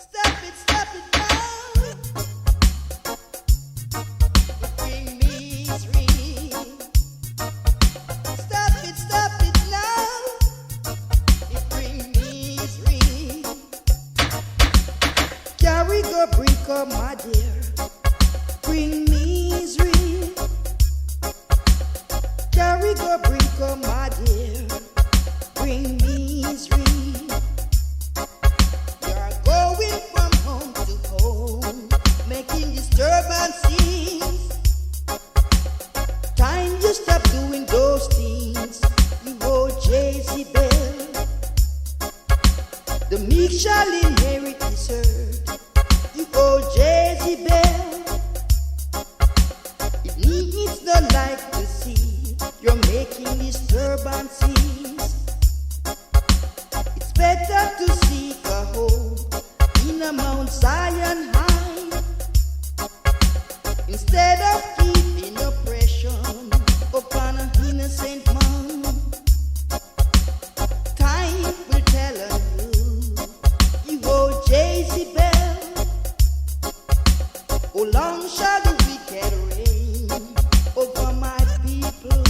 Stop it now. It bring misery. Stop it now. It bring misery. Carry go break up, my dear. Bring misery. Carry go break up, my dear. Bring misery. You're going from home to home, making disturbances. Time you stop doing those things, you old Jezebel. The meek shall inherit this earth, you old Jezebel. It needs no light to see, you're making disturbances. It's better to seek a home in a Mount Zion high, instead of keeping oppression upon an innocent man. Time will tell on you old Jezebel. How long shall the wicked reign over my people?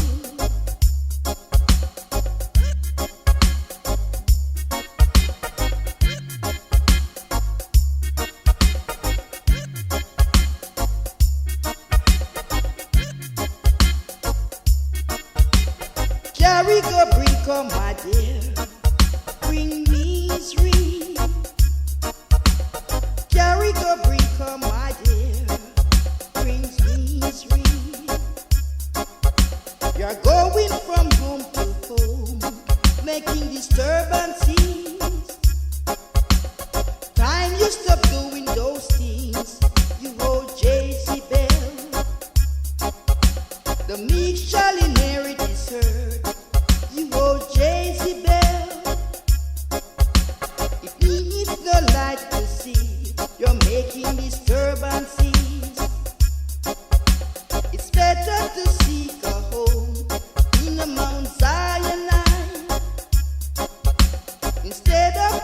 Carry go break up, my dear. Bring misery. Carry go break up, my dear. Brings misery. You're going from home to home, making disturbances. Time you stop doing those things, you old Jezebel. The meek shall inherit this earth, you old Jezebel. It needs no light to see, you're making disturbances. It's better to seek a home in the Mount Zion line, instead of